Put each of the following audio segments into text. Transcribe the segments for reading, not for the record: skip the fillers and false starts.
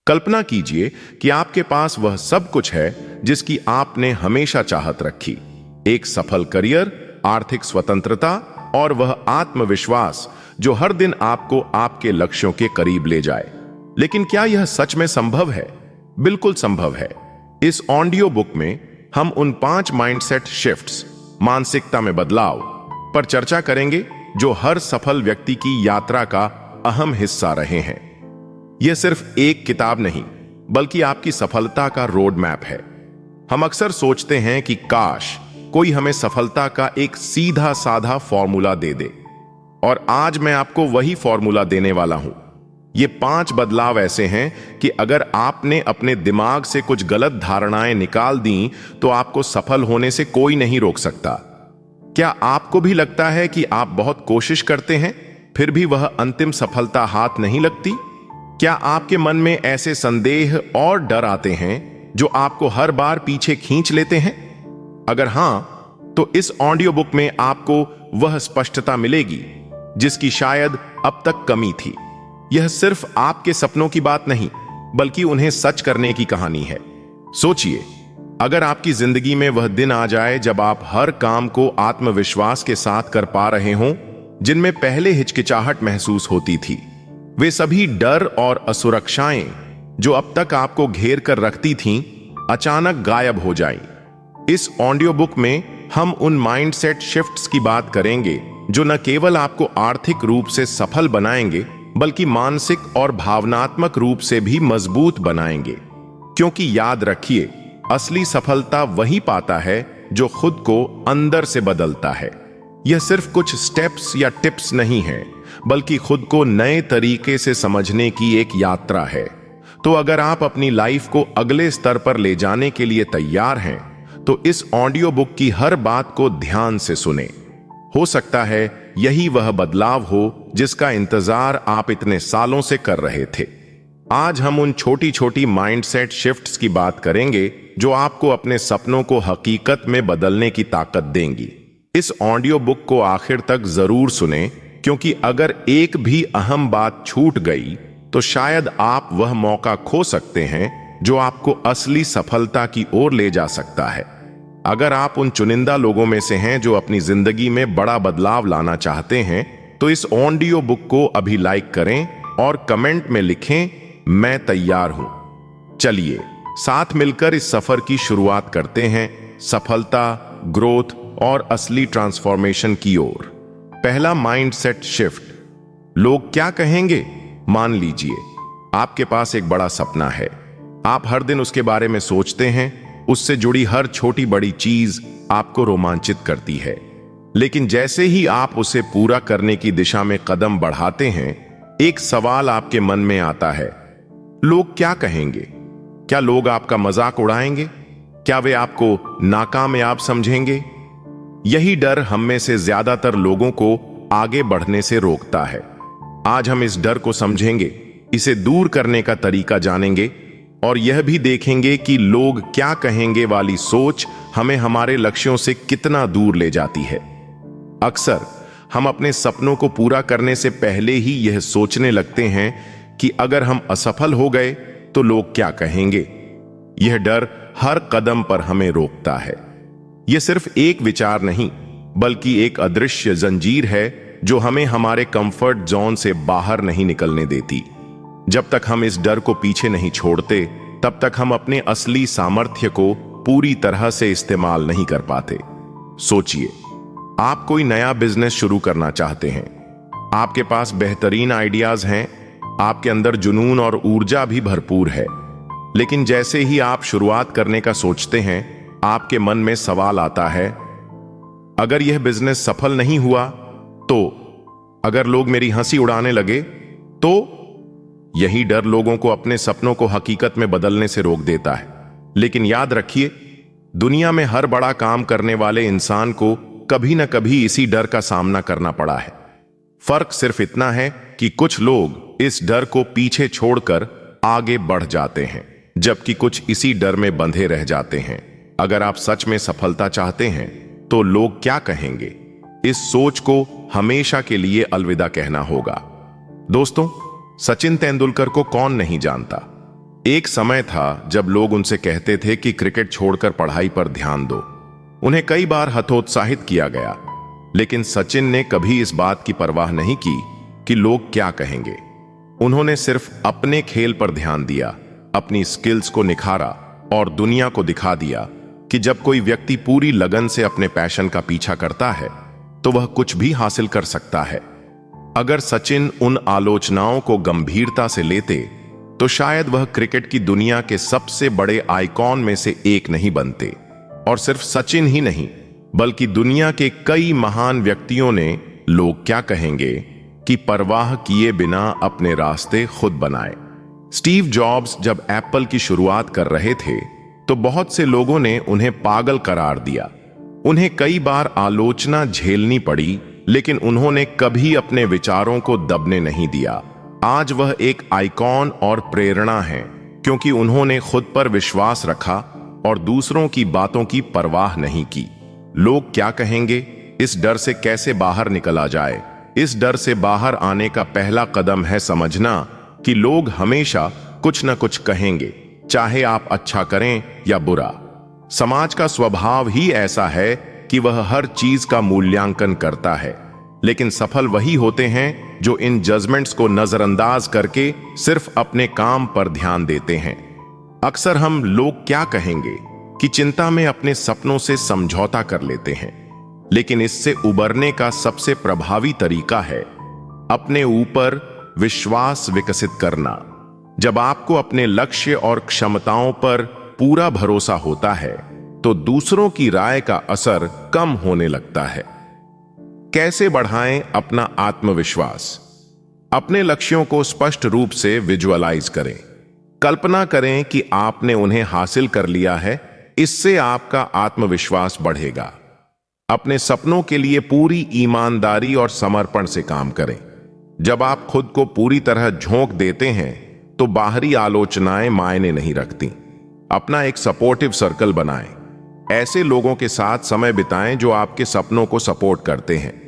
कल्पना कीजिए कि आपके पास वह सब कुछ है जिसकी आपने हमेशा चाहत रखी। एक सफल करियर, आर्थिक स्वतंत्रता और वह आत्मविश्वास जो हर दिन आपको आपके लक्ष्यों के करीब ले जाए। लेकिन क्या यह सच में संभव है? बिल्कुल संभव है। इस ऑडियो बुक में हम उन 5 माइंडसेट शिफ्ट्स, मानसिकता में बदलाव पर चर्चा करेंगे जो हर सफल व्यक्ति की यात्रा का अहम हिस्सा रहे हैं। यह सिर्फ एक किताब नहीं, बल्कि आपकी सफलता का रोड मैप है। हम अक्सर सोचते हैं कि काश कोई हमें सफलता का एक सीधा साधा फॉर्मूला दे दे, और आज मैं आपको वही फॉर्मूला देने वाला हूं। ये 5 बदलाव ऐसे हैं कि अगर आपने अपने दिमाग से कुछ गलत धारणाएं निकाल दी तो आपको सफल होने से कोई नहीं रोक सकता। क्या आपको भी लगता है कि आप बहुत कोशिश करते हैं फिर भी वह अंतिम सफलता हाथ नहीं लगती? क्या आपके मन में ऐसे संदेह और डर आते हैं जो आपको हर बार पीछे खींच लेते हैं? अगर हां, तो इस ऑडियो बुक में आपको वह स्पष्टता मिलेगी जिसकी शायद अब तक कमी थी। यह सिर्फ आपके सपनों की बात नहीं, बल्कि उन्हें सच करने की कहानी है। सोचिए, अगर आपकी जिंदगी में वह दिन आ जाए जब आप हर काम को आत्मविश्वास के साथ कर पा रहे हों, जिनमें पहले हिचकिचाहट महसूस होती थी, वे सभी डर और असुरक्षाएं जो अब तक आपको घेर कर रखती थीं, अचानक गायब हो जाएं। इस ऑडियो बुक में हम उन माइंडसेट शिफ्ट्स की बात करेंगे जो न केवल आपको आर्थिक रूप से सफल बनाएंगे, बल्कि मानसिक और भावनात्मक रूप से भी मजबूत बनाएंगे। क्योंकि याद रखिए, असली सफलता वही पाता है जो खुद को अंदर से बदलता है। यह सिर्फ कुछ स्टेप्स या टिप्स नहीं है, बल्कि खुद को नए तरीके से समझने की एक यात्रा है। तो अगर आप अपनी लाइफ को अगले स्तर पर ले जाने के लिए तैयार हैं, तो इस ऑडियो बुक की हर बात को ध्यान से सुने। हो सकता है यही वह बदलाव हो जिसका इंतजार आप इतने सालों से कर रहे थे। आज हम उन छोटी छोटी माइंडसेट शिफ्ट्स की बात करेंगे जो आपको अपने सपनों को हकीकत में बदलने की ताकत देंगी। इस ऑडियो बुक को आखिर तक जरूर सुने, क्योंकि अगर एक भी अहम बात छूट गई तो शायद आप वह मौका खो सकते हैं जो आपको असली सफलता की ओर ले जा सकता है। अगर आप उन चुनिंदा लोगों में से हैं जो अपनी जिंदगी में बड़ा बदलाव लाना चाहते हैं, तो इस ऑडियो बुक को अभी लाइक करें और कमेंट में लिखें, मैं तैयार हूं। चलिए साथ मिलकर इस सफर की शुरुआत करते हैं, सफलता, ग्रोथ और असली ट्रांसफॉर्मेशन की ओर। पहला माइंडसेट शिफ्ट, लोग क्या कहेंगे। मान लीजिए आपके पास एक बड़ा सपना है, आप हर दिन उसके बारे में सोचते हैं, उससे जुड़ी हर छोटी बड़ी चीज आपको रोमांचित करती है। लेकिन जैसे ही आप उसे पूरा करने की दिशा में कदम बढ़ाते हैं, एक सवाल आपके मन में आता है, लोग क्या कहेंगे? क्या लोग आपका मजाक उड़ाएंगे? क्या वे आपको नाकामयाब समझेंगे? यही डर हम में से ज्यादातर लोगों को आगे बढ़ने से रोकता है। आज हम इस डर को समझेंगे, इसे दूर करने का तरीका जानेंगे और यह भी देखेंगे कि लोग क्या कहेंगे वाली सोच हमें हमारे लक्ष्यों से कितना दूर ले जाती है। अक्सर हम अपने सपनों को पूरा करने से पहले ही यह सोचने लगते हैं कि अगर हम असफल हो गए तो लोग क्या कहेंगे। यह डर हर कदम पर हमें रोकता है। यह सिर्फ एक विचार नहीं, बल्कि एक अदृश्य जंजीर है जो हमें हमारे कंफर्ट जोन से बाहर नहीं निकलने देती। जब तक हम इस डर को पीछे नहीं छोड़ते, तब तक हम अपने असली सामर्थ्य को पूरी तरह से इस्तेमाल नहीं कर पाते। सोचिए, आप कोई नया बिजनेस शुरू करना चाहते हैं, आपके पास बेहतरीन आइडियाज हैं, आपके अंदर जुनून और ऊर्जा भी भरपूर है। लेकिन जैसे ही आप शुरुआत करने का सोचते हैं, आपके मन में सवाल आता है, अगर यह बिजनेस सफल नहीं हुआ तो? अगर लोग मेरी हंसी उड़ाने लगे तो? यही डर लोगों को अपने सपनों को हकीकत में बदलने से रोक देता है। लेकिन याद रखिए, दुनिया में हर बड़ा काम करने वाले इंसान को कभी न कभी इसी डर का सामना करना पड़ा है। फर्क सिर्फ इतना है कि कुछ लोग इस डर को पीछे छोड़कर आगे बढ़ जाते हैं, जबकि कुछ इसी डर में बंधे रह जाते हैं। अगर आप सच में सफलता चाहते हैं तो लोग क्या कहेंगे, इस सोच को हमेशा के लिए अलविदा कहना होगा। दोस्तों, सचिन तेंदुलकर को कौन नहीं जानता? एक समय था जब लोग उनसे कहते थे कि क्रिकेट छोड़कर पढ़ाई पर ध्यान दो। उन्हें कई बार हतोत्साहित किया गया, लेकिन सचिन ने कभी इस बात की परवाह नहीं की कि लोग क्या कहेंगे। उन्होंने सिर्फ अपने खेल पर ध्यान दिया, अपनी स्किल्स को निखारा और दुनिया को दिखा दिया कि जब कोई व्यक्ति पूरी लगन से अपने पैशन का पीछा करता है तो वह कुछ भी हासिल कर सकता है। अगर सचिन उन आलोचनाओं को गंभीरता से लेते तो शायद वह क्रिकेट की दुनिया के सबसे बड़े आइकॉन में से एक नहीं बनते। और सिर्फ सचिन ही नहीं, बल्कि दुनिया के कई महान व्यक्तियों ने लोग क्या कहेंगे कि परवाह किए बिना अपने रास्ते खुद बनाए। स्टीव जॉब्स जब एप्पल की शुरुआत कर रहे थे तो बहुत से लोगों ने उन्हें पागल करार दिया। उन्हें कई बार आलोचना झेलनी पड़ी, लेकिन उन्होंने कभी अपने विचारों को दबने नहीं दिया। आज वह एक आइकॉन और प्रेरणा है, क्योंकि उन्होंने खुद पर विश्वास रखा और दूसरों की बातों की परवाह नहीं की। लोग क्या कहेंगे, इस डर से कैसे बाहर निकला जाए? इस डर से बाहर आने का पहला कदम है समझना कि लोग हमेशा कुछ न कुछ कहेंगे, चाहे आप अच्छा करें या बुरा। समाज का स्वभाव ही ऐसा है कि वह हर चीज का मूल्यांकन करता है, लेकिन सफल वही होते हैं जो इन जजमेंट्स को नजरअंदाज करके सिर्फ अपने काम पर ध्यान देते हैं। अक्सर हम लोग क्या कहेंगे कि चिंता में अपने सपनों से समझौता कर लेते हैं, लेकिन इससे उबरने का सबसे प्रभावी तरीका है अपने ऊपर विश्वास विकसित करना। जब आपको अपने लक्ष्य और क्षमताओं पर पूरा भरोसा होता है तो दूसरों की राय का असर कम होने लगता है। कैसे बढ़ाएं अपना आत्मविश्वास? अपने लक्ष्यों को स्पष्ट रूप से विजुअलाइज करें। कल्पना करें कि आपने उन्हें हासिल कर लिया है, इससे आपका आत्मविश्वास बढ़ेगा। अपने सपनों के लिए पूरी ईमानदारी और समर्पण से काम करें। जब आप खुद को पूरी तरह झोंक देते हैं तो बाहरी आलोचनाएं मायने नहीं रखती। अपना एक सपोर्टिव सर्कल बनाएं। ऐसे लोगों के साथ समय बिताएं जो आपके सपनों को सपोर्ट करते हैं।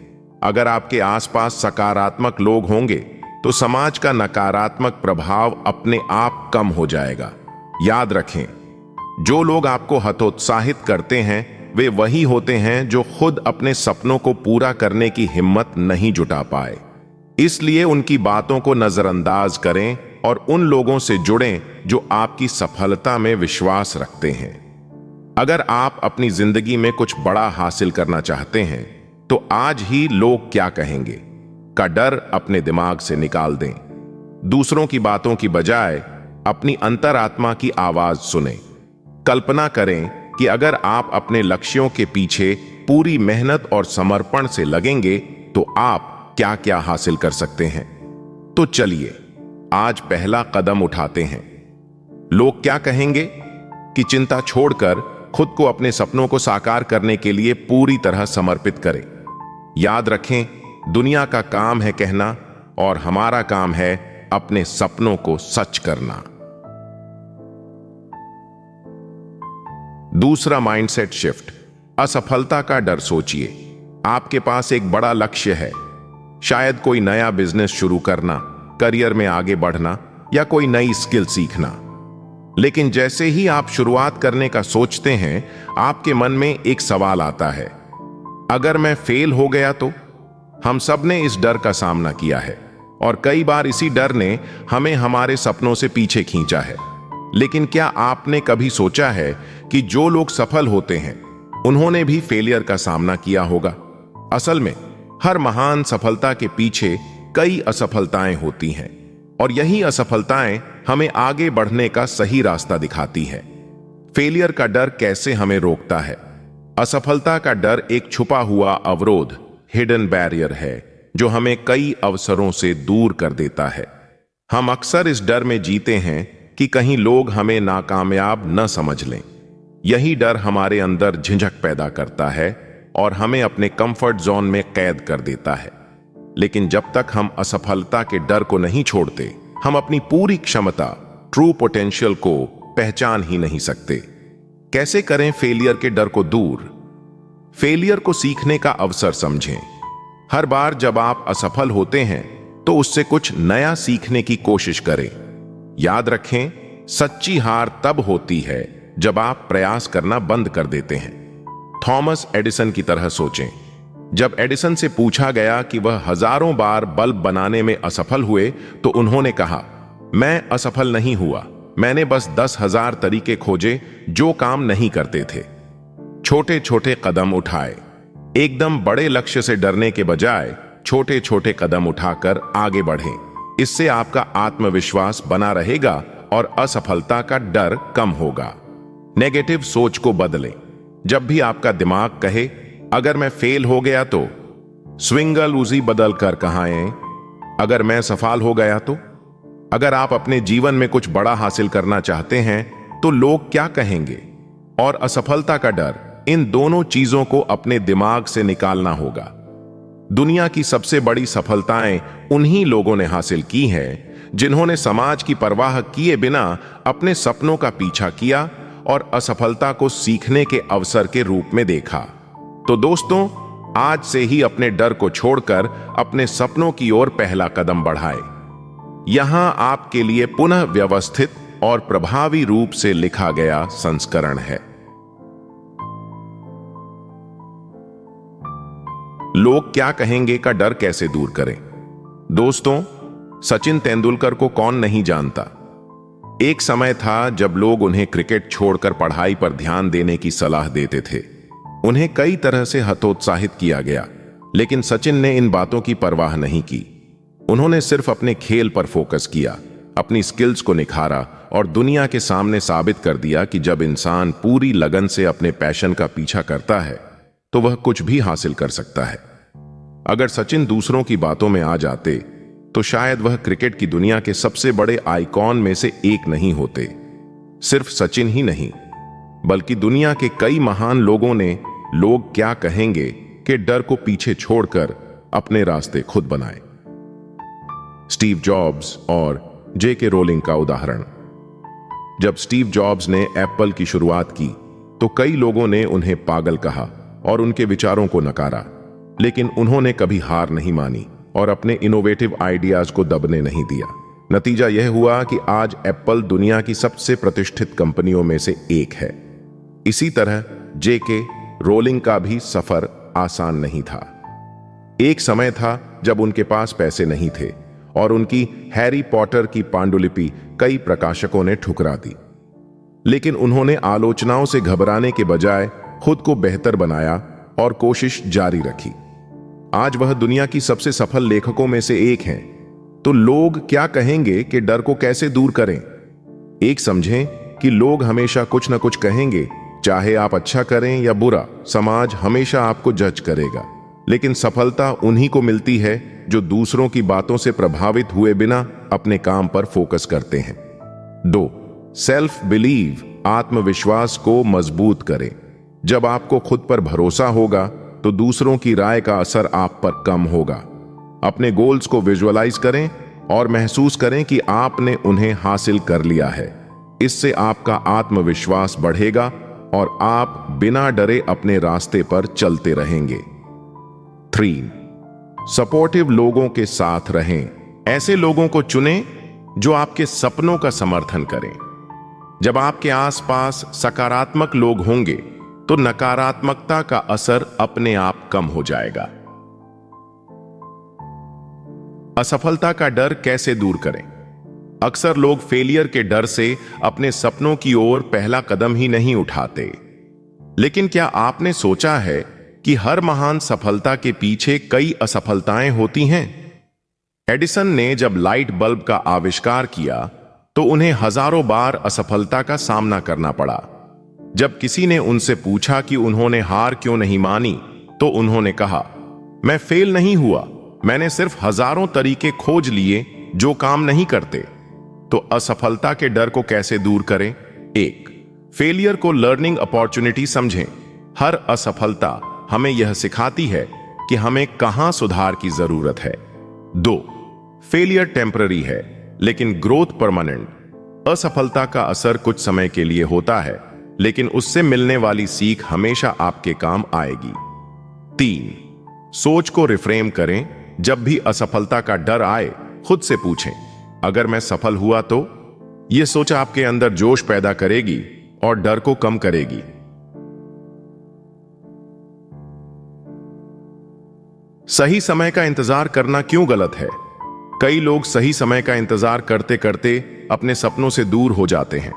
अगर आपके आसपास सकारात्मक लोग होंगे तो समाज का नकारात्मक प्रभाव अपने आप कम हो जाएगा। याद रखें, जो लोग आपको हतोत्साहित करते हैं वे वही होते हैं जो खुद अपने सपनों को पूरा करने की हिम्मत नहीं जुटा पाए। इसलिए उनकी बातों को नजरअंदाज करें और उन लोगों से जुड़ें जो आपकी सफलता में विश्वास रखते हैं। अगर आप अपनी जिंदगी में कुछ बड़ा हासिल करना चाहते हैं तो आज ही लोग क्या कहेंगे का डर अपने दिमाग से निकाल दें। दूसरों की बातों की बजाय अपनी अंतरात्मा की आवाज सुनें। कल्पना करें कि अगर आप अपने लक्ष्यों के पीछे पूरी मेहनत और समर्पण से लगेंगे तो आप क्या क्या हासिल कर सकते हैं। तो चलिए आज पहला कदम उठाते हैं। लोग क्या कहेंगे कि चिंता छोड़कर खुद को अपने सपनों को साकार करने के लिए पूरी तरह समर्पित करें। याद रखें, दुनिया का काम है कहना और हमारा काम है अपने सपनों को सच करना। दूसरा माइंडसेट शिफ्ट, असफलता का डर सोचिए। आपके पास एक बड़ा लक्ष्य है, शायद कोई नया बिजनेस शुरू करना, करियर में आगे बढ़ना या कोई नई स्किल सीखना। लेकिन जैसे ही आप शुरुआत करने का सोचते हैं, आपके मन में एक सवाल आता है, अगर मैं फेल हो गया तो? हम सब ने इस डर का सामना किया है और कई बार इसी डर ने हमें हमारे सपनों से पीछे खींचा है। लेकिन क्या आपने कभी सोचा है कि जो लोग सफल होते हैं उन्होंने भी फेलियर का सामना किया होगा? असल में हर महान सफलता के पीछे कई असफलताएं होती हैं और यही असफलताएं हमें आगे बढ़ने का सही रास्ता दिखाती है। फेलियर का डर कैसे हमें रोकता है? असफलता का डर एक छुपा हुआ अवरोध, हिडन बैरियर है, जो हमें कई अवसरों से दूर कर देता है। हम अक्सर इस डर में जीते हैं कि कहीं लोग हमें नाकामयाब न समझ लें। यही डर हमारे अंदर झिझक पैदा करता है और हमें अपने कंफर्ट जोन में कैद कर देता है। लेकिन जब तक हम असफलता के डर को नहीं छोड़ते, हम अपनी पूरी क्षमता, ट्रू पोटेंशियल को पहचान ही नहीं सकते। कैसे करें फेलियर के डर को दूर? फेलियर को सीखने का अवसर समझें। हर बार जब आप असफल होते हैं तो उससे कुछ नया सीखने की कोशिश करें। याद रखें, सच्ची हार तब होती है जब आप प्रयास करना बंद कर देते हैं। थॉमस एडिसन की तरह सोचें। जब एडिसन से पूछा गया कि वह हजारों बार बल्ब बनाने में असफल हुए तो उन्होंने कहा, मैं असफल नहीं हुआ, मैंने बस 10,000 तरीके खोजे जो काम नहीं करते थे। छोटे छोटे कदम उठाए। एकदम बड़े लक्ष्य से डरने के बजाय छोटे छोटे कदम उठाकर आगे बढ़ें। इससे आपका आत्मविश्वास बना रहेगा और असफलता का डर कम होगा। नेगेटिव सोच को बदलें। जब भी आपका दिमाग कहे अगर मैं फेल हो गया तो, स्विंगल उजी बदल कर कहाएं अगर मैं सफल हो गया तो। अगर आप अपने जीवन में कुछ बड़ा हासिल करना चाहते हैं तो लोग क्या कहेंगे और असफलता का डर, इन दोनों चीजों को अपने दिमाग से निकालना होगा। दुनिया की सबसे बड़ी सफलताएं उन्हीं लोगों ने हासिल की हैं जिन्होंने समाज की परवाह किए बिना अपने सपनों का पीछा किया और असफलता को सीखने के अवसर के रूप में देखा। तो दोस्तों, आज से ही अपने डर को छोड़कर अपने सपनों की ओर पहला कदम बढ़ाएं। यहां आपके लिए पुनः व्यवस्थित और प्रभावी रूप से लिखा गया संस्करण है। लोग क्या कहेंगे का डर कैसे दूर करें। दोस्तों, सचिन तेंदुलकर को कौन नहीं जानता। एक समय था जब लोग उन्हें क्रिकेट छोड़कर पढ़ाई पर ध्यान देने की सलाह देते थे। उन्हें कई तरह से हतोत्साहित किया गया, लेकिन सचिन ने इन बातों की परवाह नहीं की। उन्होंने सिर्फ अपने खेल पर फोकस किया, अपनी स्किल्स को निखारा और दुनिया के सामने साबित कर दिया कि जब इंसान पूरी लगन से अपने पैशन का पीछा करता है तो वह कुछ भी हासिल कर सकता है। अगर सचिन दूसरों की बातों में आ जाते तो शायद वह क्रिकेट की दुनिया के सबसे बड़े आइकॉन में से एक नहीं होते। सिर्फ सचिन ही नहीं, बल्कि दुनिया के कई महान लोगों ने लोग क्या कहेंगे के डर को पीछे छोड़कर अपने रास्ते खुद बनाए। स्टीव जॉब्स और जेके रोलिंग का उदाहरण। जब स्टीव जॉब्स ने एप्पल की शुरुआत की तो कई लोगों ने उन्हें पागल कहा और उनके विचारों को नकारा, लेकिन उन्होंने कभी हार नहीं मानी और अपने इनोवेटिव आइडियाज को दबने नहीं दिया। नतीजा यह हुआ कि आज एप्पल दुनिया की सबसे प्रतिष्ठित कंपनियों में से एक है। इसी तरह जेके रोलिंग का भी सफर आसान नहीं था। एक समय था जब उनके पास पैसे नहीं थे और उनकी हैरी पॉटर की पांडुलिपि कई प्रकाशकों ने ठुकरा दी, लेकिन उन्होंने आलोचनाओं से घबराने के बजाय खुद को बेहतर बनाया और कोशिश जारी रखी। आज वह दुनिया की सबसे सफल लेखकों में से एक हैं। तो लोग क्या कहेंगे कि डर को कैसे दूर करें। एक समझें कि लोग हमेशा कुछ न कुछ कहेंगे, चाहे आप अच्छा करें या बुरा, समाज हमेशा आपको जज करेगा। लेकिन सफलता उन्हीं को मिलती है जो दूसरों की बातों से प्रभावित हुए बिना अपने काम पर फोकस करते हैं। 2. सेल्फ बिलीव, आत्मविश्वास को मजबूत करें। जब आपको खुद पर भरोसा होगा तो दूसरों की राय का असर आप पर कम होगा। अपने गोल्स को विजुअलाइज करें और महसूस करें कि आपने उन्हें हासिल कर लिया है। इससे आपका आत्मविश्वास बढ़ेगा और आप बिना डरे अपने रास्ते पर चलते रहेंगे। 3. सपोर्टिव लोगों के साथ रहें। ऐसे लोगों को चुनें जो आपके सपनों का समर्थन करें। जब आपके आसपास सकारात्मक लोग होंगे तो नकारात्मकता का असर अपने आप कम हो जाएगा। असफलता का डर कैसे दूर करें। अक्सर लोग फेलियर के डर से अपने सपनों की ओर पहला कदम ही नहीं उठाते। लेकिन क्या आपने सोचा है कि हर महान सफलता के पीछे कई असफलताएं होती हैं? एडिसन ने जब लाइट बल्ब का आविष्कार किया तो उन्हें हजारों बार असफलता का सामना करना पड़ा। जब किसी ने उनसे पूछा कि उन्होंने हार क्यों नहीं मानी, तो उन्होंने कहा, मैं फेल नहीं हुआ, मैंने सिर्फ हजारों तरीके खोज लिए जो काम नहीं करते। तो असफलता के डर को कैसे दूर करें? 1. फेलियर को लर्निंग अपॉर्चुनिटी समझें। हर असफलता हमें यह सिखाती है कि हमें कहां सुधार की जरूरत है। 2. फेलियर टेम्पररी है, लेकिन ग्रोथ परमानेंट। असफलता का असर कुछ समय के लिए होता है, लेकिन उससे मिलने वाली सीख हमेशा आपके काम आएगी। 3. सोच को रिफ्रेम करें। जब भी असफलता का डर आए, खुद से पूछें, अगर मैं सफल हुआ तो? यह सोच आपके अंदर जोश पैदा करेगी और डर को कम करेगी। सही समय का इंतजार करना क्यों गलत है? कई लोग सही समय का इंतजार करते करते अपने सपनों से दूर हो जाते हैं।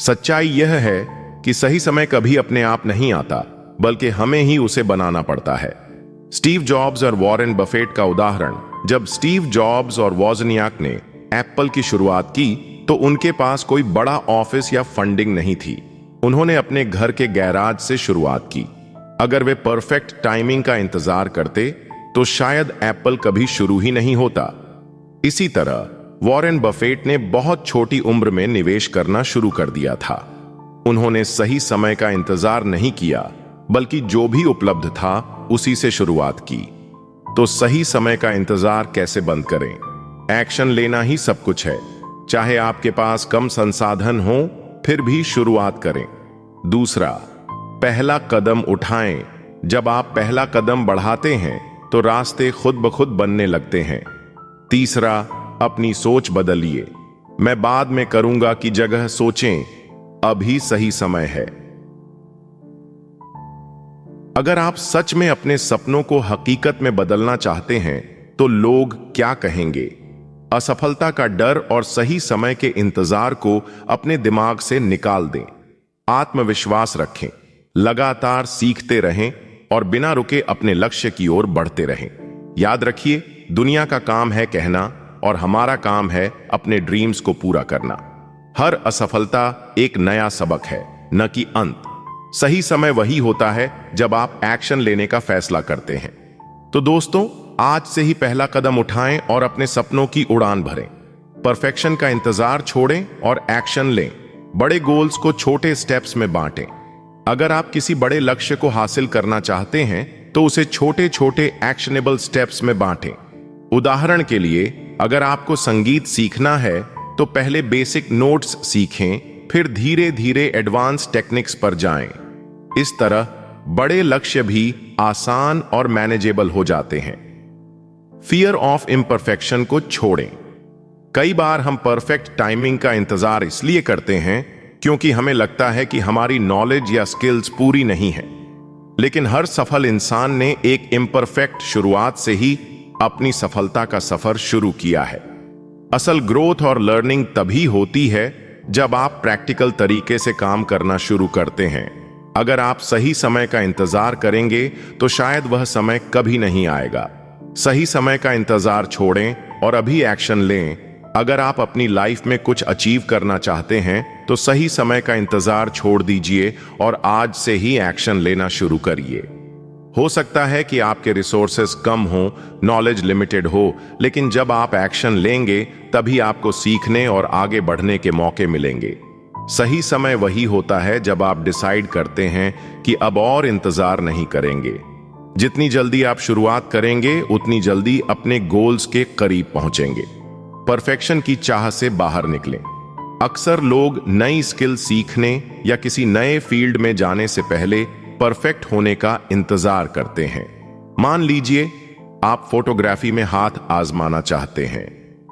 सच्चाई यह है कि सही समय कभी अपने आप नहीं आता, बल्कि हमें ही उसे बनाना पड़ता है। स्टीव जॉब्स और वॉरेन बफेट का उदाहरण। जब स्टीव जॉब्स और वोज़नियाक ने एप्पल की शुरुआत की तो उनके पास कोई बड़ा ऑफिस या फंडिंग नहीं थी। उन्होंने अपने घर के गैराज से शुरुआत की। अगर वे परफेक्ट टाइमिंग का इंतजार करते तो शायद एप्पल कभी शुरू ही नहीं होता। इसी तरह वॉरेन बफेट ने बहुत छोटी उम्र में निवेश करना शुरू कर दिया था। उन्होंने सही समय का इंतजार नहीं किया, बल्कि जो भी उपलब्ध था उसी से शुरुआत की। तो सही समय का इंतजार कैसे बंद करें? एक्शन लेना ही सब कुछ है। चाहे आपके पास कम संसाधन हो, फिर भी शुरुआत करें। दूसरा, पहला कदम उठाएं। जब आप पहला कदम बढ़ाते हैं तो रास्ते खुद ब खुद बनने लगते हैं। तीसरा, अपनी सोच बदलिए। मैं बाद में करूंगा की जगह सोचें, अभी सही समय है। अगर आप सच में अपने सपनों को हकीकत में बदलना चाहते हैं तो लोग क्या कहेंगे, असफलता का डर और सही समय के इंतजार को अपने दिमाग से निकाल दें। आत्मविश्वास रखें, लगातार सीखते रहें और बिना रुके अपने लक्ष्य की ओर बढ़ते रहें। याद रखिए, दुनिया का काम है कहना और हमारा काम है अपने ड्रीम्स को पूरा करना। हर असफलता एक नया सबक है, न कि अंत। सही समय वही होता है जब आप एक्शन लेने का फैसला करते हैं। तो दोस्तों, आज से ही पहला कदम उठाएं और अपने सपनों की उड़ान भरें। परफेक्शन का इंतजार छोड़ें और एक्शन लें। बड़े गोल्स को छोटे स्टेप्स में बांटें। अगर आप किसी बड़े लक्ष्य को हासिल करना चाहते हैं तो उसे छोटे छोटे एक्शनेबल स्टेप्स में बांटें। उदाहरण के लिए, अगर आपको संगीत सीखना है तो पहले बेसिक नोट्स सीखें, फिर धीरे धीरे एडवांस टेक्निक्स पर जाएं। इस तरह बड़े लक्ष्य भी आसान और मैनेजेबल हो जाते हैं। फियर ऑफ इम्परफेक्शन को छोड़ें। कई बार हम परफेक्ट टाइमिंग का इंतजार इसलिए करते हैं क्योंकि हमें लगता है कि हमारी नॉलेज या स्किल्स पूरी नहीं है। लेकिन हर सफल इंसान ने एक इम्परफेक्ट शुरुआत से ही अपनी सफलता का सफर शुरू किया है। असल ग्रोथ और लर्निंग तभी होती है जब आप प्रैक्टिकल तरीके से काम करना शुरू करते हैं। अगर आप सही समय का इंतजार करेंगे तो शायद वह समय कभी नहीं आएगा। सही समय का इंतजार छोड़ें और अभी एक्शन लें। अगर आप अपनी लाइफ में कुछ अचीव करना चाहते हैं तो सही समय का इंतजार छोड़ दीजिए और आज से ही एक्शन लेना शुरू करिए। हो सकता है कि आपके रिसोर्सेस कम हो, नॉलेज लिमिटेड हो, लेकिन जब आप एक्शन लेंगे तभी आपको सीखने और आगे बढ़ने के मौके मिलेंगे। सही समय वही होता है जब आप डिसाइड करते हैं कि अब और इंतजार नहीं करेंगे। जितनी जल्दी आप शुरुआत करेंगे उतनी जल्दी अपने गोल्स के करीब पहुंचेंगे। परफेक्शन की चाह से बाहर निकलें। अक्सर लोग नई स्किल सीखने या किसी नए फील्ड में जाने से पहले परफेक्ट होने का इंतजार करते हैं। मान लीजिए आप फोटोग्राफी में हाथ आजमाना चाहते हैं,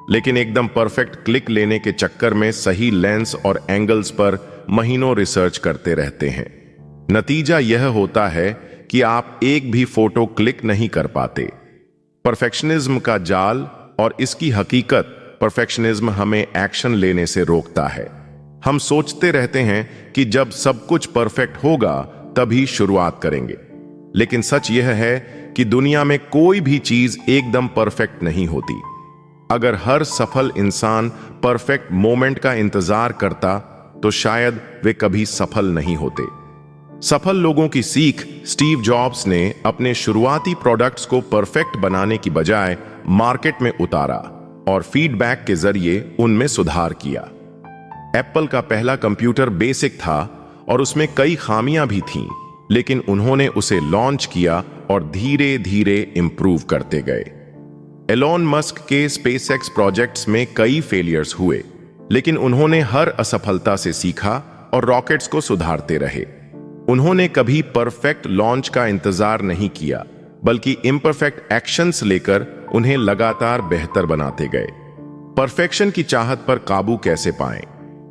लेकिन एकदम परफेक्ट क्लिक लेने के चक्कर में सही लेंस और एंगल्स पर महीनों रिसर्च करते रहते हैं। नतीजा यह होता है कि आप एक भी फोटो क्लिक नहीं कर पाते। परफेक्शनिज्म का जाल और इसकी हकीकत, परफेक्शनिज्म हमें एक्शन लेने से रोकता है। हम सोचते रहते हैं कि जब सब कुछ परफेक्ट होगा तभी शुरुआत करेंगे, लेकिन सच यह है कि दुनिया में कोई भी चीज एकदम परफेक्ट नहीं होती। अगर हर सफल इंसान परफेक्ट मोमेंट का इंतजार करता तो शायद वे कभी सफल नहीं होते। सफल लोगों की सीख, स्टीव जॉब्स ने अपने शुरुआती प्रोडक्ट्स को परफेक्ट बनाने की बजाय मार्केट में उतारा और फीडबैक के जरिए उनमें सुधार किया। एप्पल का पहला कंप्यूटर बेसिक था और उसमें कई खामियां भी थीं, लेकिन उन्होंने उसे लॉन्च किया और धीरे धीरे इंप्रूव करते गए। एलोन मस्क के स्पेसएक्स प्रोजेक्ट्स में कई फेलियर्स हुए, लेकिन उन्होंने हर असफलता से सीखा और रॉकेट्स को सुधारते रहे। उन्होंने कभी परफेक्ट लॉन्च का इंतजार नहीं किया, बल्कि इम्परफेक्ट एक्शंस लेकर उन्हें लगातार बेहतर बनाते गए। परफेक्शन की चाहत पर काबू कैसे पाएं?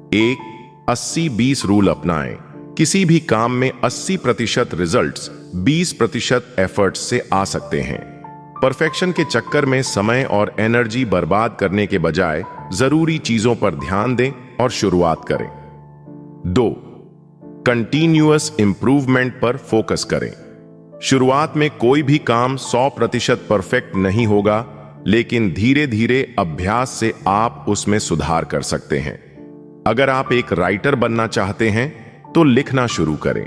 एक 80-20 रूल अपनाएं। किसी भी काम में 80% रिजल्ट्स 20% एफर्ट्स से आ सकते हैं। परफेक्शन के चक्कर में समय और एनर्जी बर्बाद करने के बजाय जरूरी चीजों पर ध्यान दें और शुरुआत करें। 2. कंटिन्यूअस इंप्रूवमेंट पर फोकस करें। शुरुआत में कोई भी काम 100% परफेक्ट नहीं होगा, लेकिन धीरे धीरे अभ्यास से आप उसमें सुधार कर सकते हैं। अगर आप एक राइटर बनना चाहते हैं तो लिखना शुरू करें।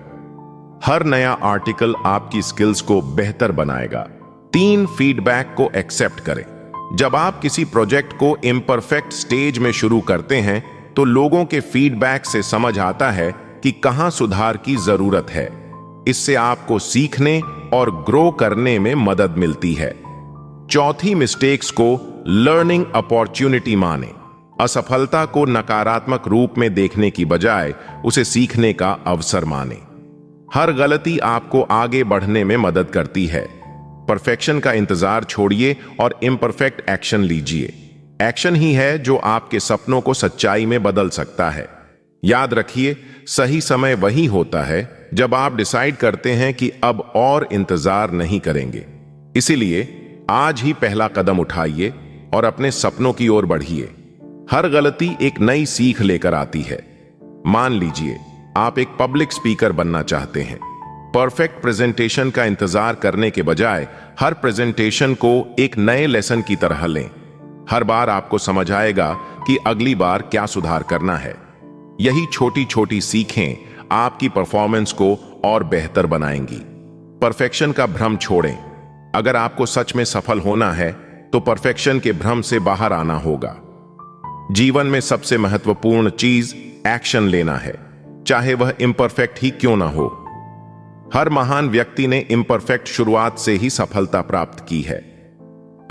हर नया आर्टिकल आपकी स्किल्स को बेहतर बनाएगा। 3. फीडबैक को एक्सेप्ट करें। जब आप किसी प्रोजेक्ट को इम्परफेक्ट स्टेज में शुरू करते हैं तो लोगों के फीडबैक से समझ आता है कि कहां सुधार की जरूरत है। इससे आपको सीखने और ग्रो करने में मदद मिलती है। 4. मिस्टेक्स को लर्निंग अपॉर्चुनिटी माने। असफलता को नकारात्मक रूप में देखने की बजाय उसे सीखने का अवसर माने। हर गलती आपको आगे बढ़ने में मदद करती है। परफेक्शन का इंतजार छोड़िए और इम्परफेक्ट एक्शन लीजिए। एक्शन ही है जो आपके सपनों को सच्चाई में बदल सकता है। याद रखिए, सही समय वही होता है जब आप डिसाइड करते हैं कि अब और इंतजार नहीं करेंगे। इसीलिए आज ही पहला कदम उठाइए और अपने सपनों की ओर बढ़िए। हर गलती एक नई सीख लेकर आती है। मान लीजिए आप एक पब्लिक स्पीकर बनना चाहते हैं। परफेक्ट प्रेजेंटेशन का इंतजार करने के बजाय हर प्रेजेंटेशन को एक नए लेसन की तरह लें। हर बार आपको समझ आएगा कि अगली बार क्या सुधार करना है। यही छोटी छोटी सीखें आपकी परफॉर्मेंस को और बेहतर बनाएंगी। परफेक्शन का भ्रम छोड़ें। अगर आपको सच में सफल होना है तो परफेक्शन के भ्रम से बाहर आना होगा। जीवन में सबसे महत्वपूर्ण चीज एक्शन लेना है, चाहे वह इम्परफेक्ट ही क्यों ना हो। हर महान व्यक्ति ने इम्परफेक्ट शुरुआत से ही सफलता प्राप्त की है।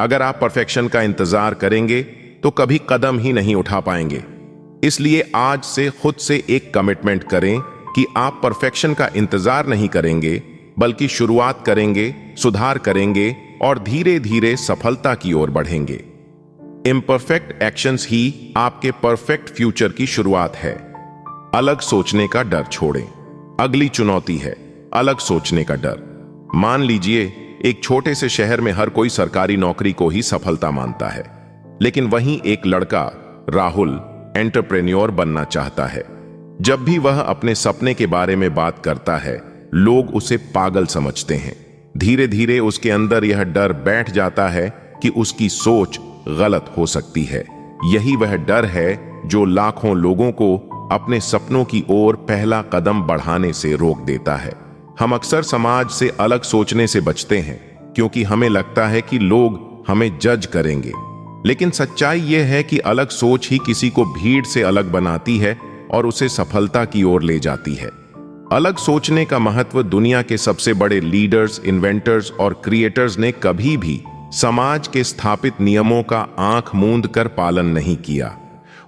अगर आप परफेक्शन का इंतजार करेंगे तो कभी कदम ही नहीं उठा पाएंगे। इसलिए आज से खुद से एक कमिटमेंट करें कि आप परफेक्शन का इंतजार नहीं करेंगे, बल्कि शुरुआत करेंगे, सुधार करेंगे और धीरे धीरे सफलता की ओर बढ़ेंगे। इम्परफेक्ट एक्शंस ही आपके परफेक्ट फ्यूचर की शुरुआत है। अलग सोचने का डर छोड़ें। अगली चुनौती है अलग सोचने का डर। मान लीजिए एक छोटे से शहर में हर कोई सरकारी नौकरी को ही सफलता मानता है, लेकिन वहीं एक लड़का राहुल एंटरप्रेन्योर बनना चाहता है। जब भी वह अपने सपने के बारे में बात करता है, लोग उसे पागल समझते हैं। धीरे धीरे उसके अंदर यह डर बैठ जाता है कि उसकी सोच गलत हो सकती है। यही वह डर है जो लाखों लोगों को अपने सपनों की ओर पहला कदम बढ़ाने से रोक देता है। हम अक्सर समाज से अलग सोचने से बचते हैं क्योंकि हमें लगता है कि लोग हमें जज करेंगे, लेकिन सच्चाई यह है कि अलग सोच ही किसी को भीड़ से अलग बनाती है और उसे सफलता की ओर ले जाती है। अलग सोचने का महत्व दुनिया के सबसे बड़े लीडर्स, इन्वेंटर्स और क्रिएटर्स ने कभी भी समाज के स्थापित नियमों का आंख मूंद कर पालन नहीं किया।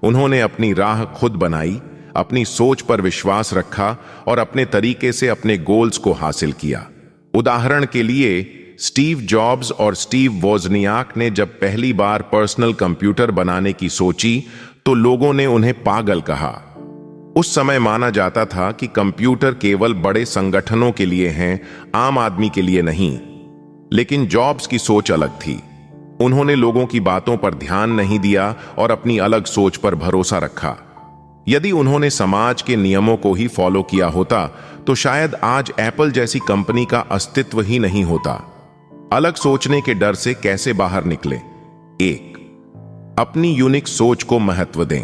उन्होंने अपनी राह खुद बनाई, अपनी सोच पर विश्वास रखा और अपने तरीके से अपने गोल्स को हासिल किया। उदाहरण के लिए स्टीव जॉब्स और स्टीव वोजनियाक ने जब पहली बार पर्सनल कंप्यूटर बनाने की सोची तो लोगों ने उन्हें पागल कहा। उस समय माना जाता था कि कंप्यूटर केवल बड़े संगठनों के लिए हैं, आम आदमी के लिए नहीं। लेकिन जॉब्स की सोच अलग थी। उन्होंने लोगों की बातों पर ध्यान नहीं दिया और अपनी अलग सोच पर भरोसा रखा। यदि उन्होंने समाज के नियमों को ही फॉलो किया होता तो शायद आज एप्पल जैसी कंपनी का अस्तित्व ही नहीं होता। अलग सोचने के डर से कैसे बाहर निकलें? 1. अपनी यूनिक सोच को महत्व दें।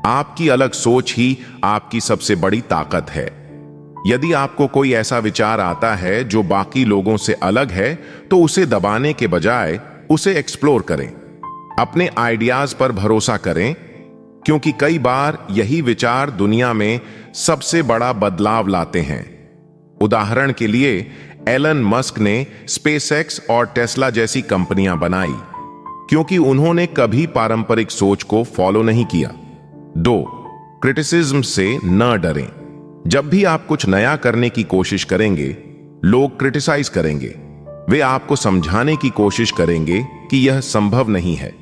आपकी अलग सोच ही आपकी सबसे बड़ी ताकत है। यदि आपको कोई ऐसा विचार आता है जो बाकी लोगों से अलग है तो उसे दबाने के बजाय उसे एक्सप्लोर करें। अपने आइडियाज पर भरोसा करें, क्योंकि कई बार यही विचार दुनिया में सबसे बड़ा बदलाव लाते हैं। उदाहरण के लिए एलन मस्क ने स्पेसएक्स और टेस्ला जैसी कंपनियां बनाई क्योंकि उन्होंने कभी पारंपरिक सोच को फॉलो नहीं किया। 2. क्रिटिसिज्म से न डरें। जब भी आप कुछ नया करने की कोशिश करेंगे, लोग क्रिटिसाइज करेंगे। वे आपको समझाने की कोशिश करेंगे कि यह संभव नहीं है।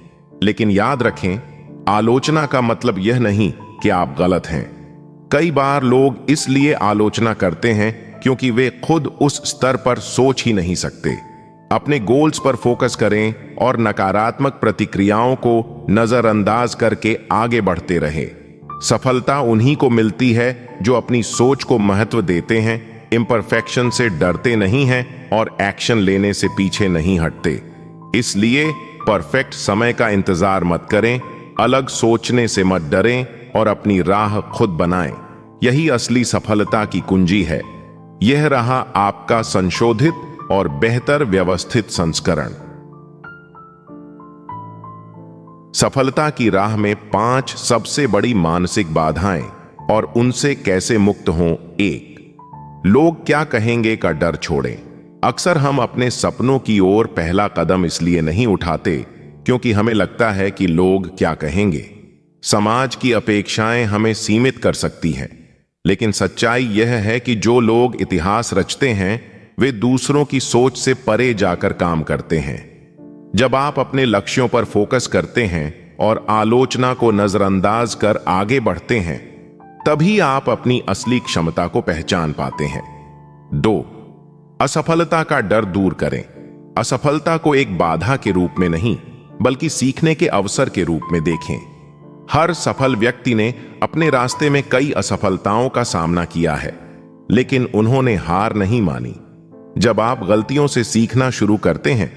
लेकिन याद रखें, आलोचना का मतलब यह नहीं कि आप गलत हैं। कई बार लोग इसलिए आलोचना करते हैं क्योंकि वे खुद उस स्तर पर सोच ही नहीं सकते। अपने गोल्स पर फोकस करें और नकारात्मक प्रतिक्रियाओं को नजरअंदाज करके आगे बढ़ते रहें। सफलता उन्हीं को मिलती है जो अपनी सोच को महत्व देते हैं, इम्परफेक्शन से डरते नहीं हैं और एक्शन लेने से पीछे नहीं हटते। इसलिए परफेक्ट समय का इंतजार मत करें, अलग सोचने से मत डरें और अपनी राह खुद बनाएं। यही असली सफलता की कुंजी है। यह रहा आपका संशोधित और बेहतर व्यवस्थित संस्करण। सफलता की राह में 5 सबसे बड़ी मानसिक बाधाएं और उनसे कैसे मुक्त हों। 1, लोग क्या कहेंगे का डर छोड़ें। अक्सर हम अपने सपनों की ओर पहला कदम इसलिए नहीं उठाते क्योंकि हमें लगता है कि लोग क्या कहेंगे। समाज की अपेक्षाएं हमें सीमित कर सकती हैं, लेकिन सच्चाई यह है कि जो लोग इतिहास रचते हैं वे दूसरों की सोच से परे जाकर काम करते हैं। जब आप अपने लक्ष्यों पर फोकस करते हैं और आलोचना को नजरअंदाज कर आगे बढ़ते हैं, तभी आप अपनी असली क्षमता को पहचान पाते हैं। 2, असफलता का डर दूर करें। असफलता को एक बाधा के रूप में नहीं, बल्कि सीखने के अवसर के रूप में देखें। हर सफल व्यक्ति ने अपने रास्ते में कई असफलताओं का सामना किया है, लेकिन उन्होंने हार नहीं मानी। जब आप गलतियों से सीखना शुरू करते हैं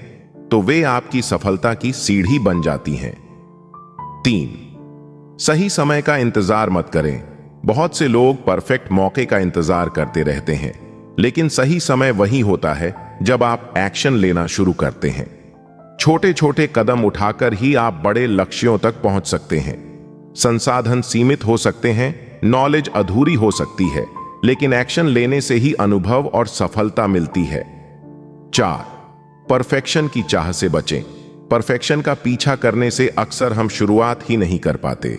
तो वे आपकी सफलता की सीढ़ी बन जाती हैं। 3, सही समय का इंतजार मत करें। बहुत से लोग परफेक्ट मौके का इंतजार करते रहते हैं, लेकिन सही समय वही होता है जब आप एक्शन लेना शुरू करते हैं। छोटे छोटे कदम उठाकर ही आप बड़े लक्ष्यों तक पहुंच सकते हैं। संसाधन सीमित हो सकते हैं, नॉलेज अधूरी हो सकती है, लेकिन एक्शन लेने से ही अनुभव और सफलता मिलती है। 4, परफेक्शन की चाह से बचें। परफेक्शन का पीछा करने से अक्सर हम शुरुआत ही नहीं कर पाते।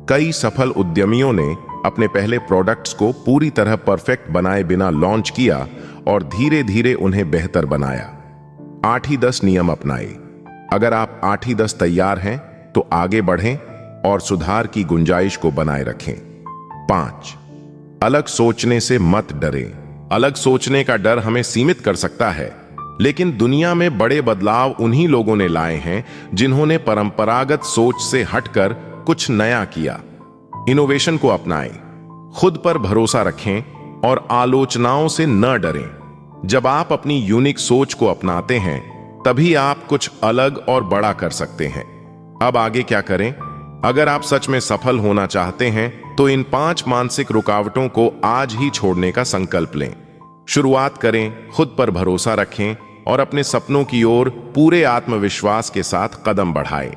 कई सफल उद्यमियों ने अपने पहले प्रोडक्ट्स को पूरी तरह परफेक्ट बनाए बिना लॉन्च किया और धीरे धीरे उन्हें बेहतर बनाया। 8 ही 10 नियम अपनाए। अगर आप 8 ही 10 तैयार हैं तो आगे बढ़ें और सुधार की गुंजाइश को बनाए रखें। 5, अलग सोचने से मत डरें। अलग सोचने का डर हमें सीमित कर सकता है, लेकिन दुनिया में बड़े बदलाव उन्हीं लोगों ने लाए हैं जिन्होंने परंपरागत सोच से हटकर कुछ नया किया। इनोवेशन को अपनाएं, खुद पर भरोसा रखें और आलोचनाओं से न डरें। जब आप अपनी यूनिक सोच को अपनाते हैं, तभी आप कुछ अलग और बड़ा कर सकते हैं। अब आगे क्या करें? अगर आप सच में सफल होना चाहते हैं तो इन 5 मानसिक रुकावटों को आज ही छोड़ने का संकल्प लें। शुरुआत करें, खुद पर भरोसा रखें और अपने सपनों की ओर पूरे आत्मविश्वास के साथ कदम बढ़ाएं।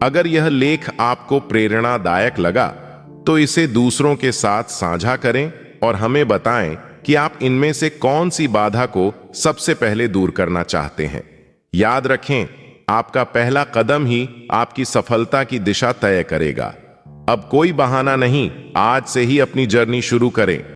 अगर यह लेख आपको प्रेरणादायक लगा तो इसे दूसरों के साथ साझा करें और हमें बताएं कि आप इनमें से कौन सी बाधा को सबसे पहले दूर करना चाहते हैं। याद रखें, आपका पहला कदम ही आपकी सफलता की दिशा तय करेगा। अब कोई बहाना नहीं, आज से ही अपनी जर्नी शुरू करें।